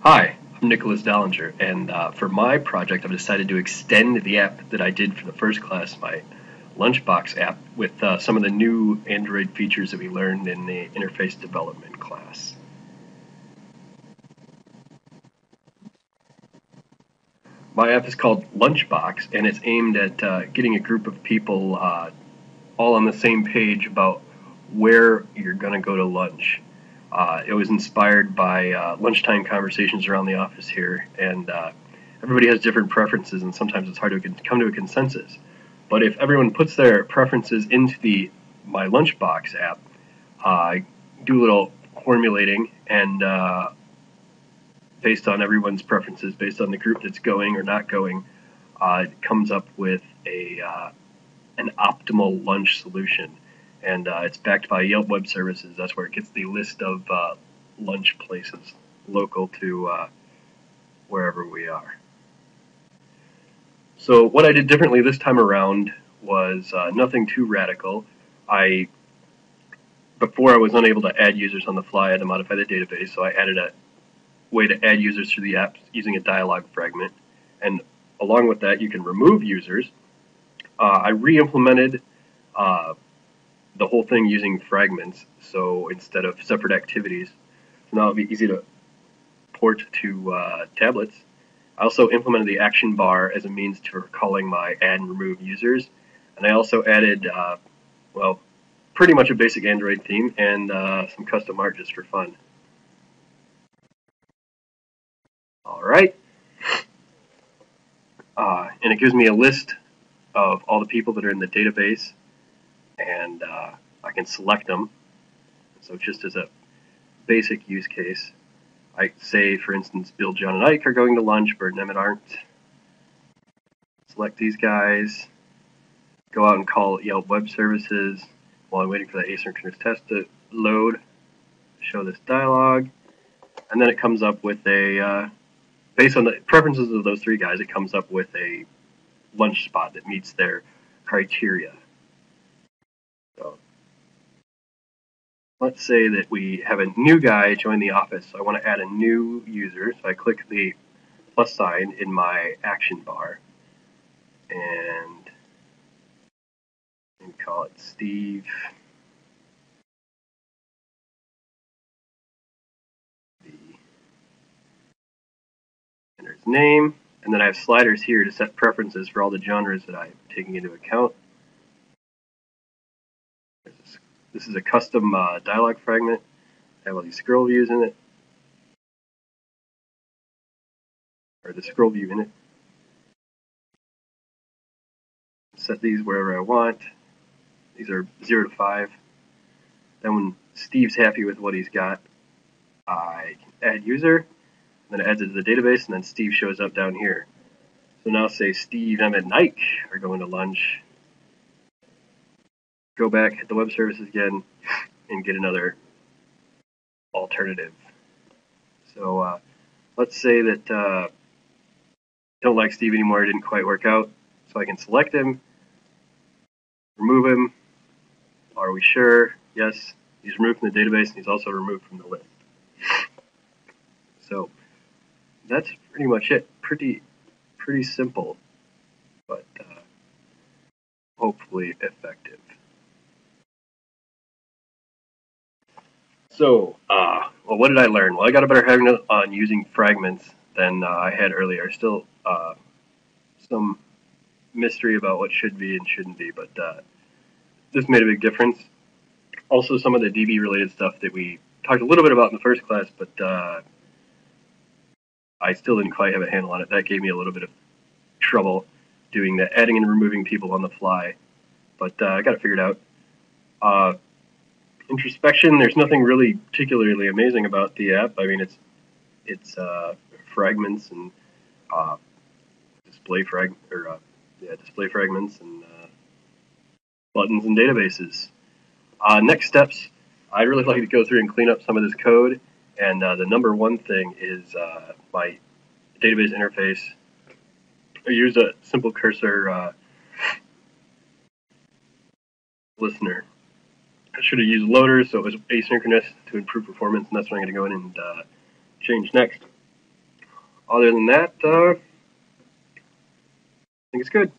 Hi, I'm Nicholas Dallinger, and for my project, I've decided to extend the app that I did for the first class, my Lunchbox app, with some of the new Android features that we learned in the interface development class. My app is called Lunchbox, and it's aimed at getting a group of people all on the same page about where you're going to go to lunch. It was inspired by lunchtime conversations around the office here, and everybody has different preferences, and sometimes it's hard to come to a consensus. But if everyone puts their preferences into the My Lunchbox app, I do a little formulating, and based on everyone's preferences, based on the group that's going or not going, it comes up with a an optimal lunch solution. And it's backed by Yelp Web Services. That's where it gets the list of lunch places local to wherever we are. So what I did differently this time around was nothing too radical. I Before I was unable to add users on the fly, I had to modify the database, so I added a way to add users through the app using a dialog fragment. And along with that, you can remove users. I re-implemented the whole thing using fragments, so instead of separate activities, so now it'll be easy to port to tablets. I also implemented the action bar as a means for calling my add and remove users, and I also added, well, pretty much a basic Android theme and some custom art just for fun. All right, and it gives me a list of all the people that are in the database, and I can select them. So just as a basic use case, I say, for instance, Bill, John, and Ike are going to lunch, Bert and Emmett aren't. Select these guys, go out and call Yelp Web Services while I'm waiting for the asynchronous test to load, show this dialog, and then it comes up with a, based on the preferences of those three guys, it comes up with a lunch spot that meets their criteria. So let's say that we have a new guy join the office, so I want to add a new user, so I click the plus sign in my action bar, and call it Steve. Enter his name, and then I have sliders here to set preferences for all the genres that I'm taking into account. This is a custom dialog fragment. I have all these scroll views in it, or the scroll view in it. Set these wherever I want. These are 0 to 5. Then when Steve's happy with what he's got, I can add user, then it adds it to the database, and then Steve shows up down here. So now say Steve, Emmett, and Ike are going to lunch. Go back, hit the web services again, and get another alternative. So let's say that don't like Steve anymore, it didn't quite work out. So I can select him, remove him. Are we sure? Yes, he's removed from the database, and he's also removed from the list. So that's pretty much it. Pretty simple, but hopefully effective. So, well, what did I learn? Well, I got a better handle on using fragments than I had earlier. Still, some mystery about what should be and shouldn't be, but this made a big difference. Also, some of the DB-related stuff that we talked a little bit about in the first class, but I still didn't quite have a handle on it. That gave me a little bit of trouble doing that, adding and removing people on the fly, but I got it figured out. Introspection, there's nothing really particularly amazing about the app. I mean, it's fragments and display fragments and buttons and databases. Next steps, I'd really like to go through and clean up some of this code. And the number one thing is my database interface. I use a simple cursor listener. I should have used loaders so it was asynchronous to improve performance, and that's what I'm going to go in and change next. Other than that, I think it's good.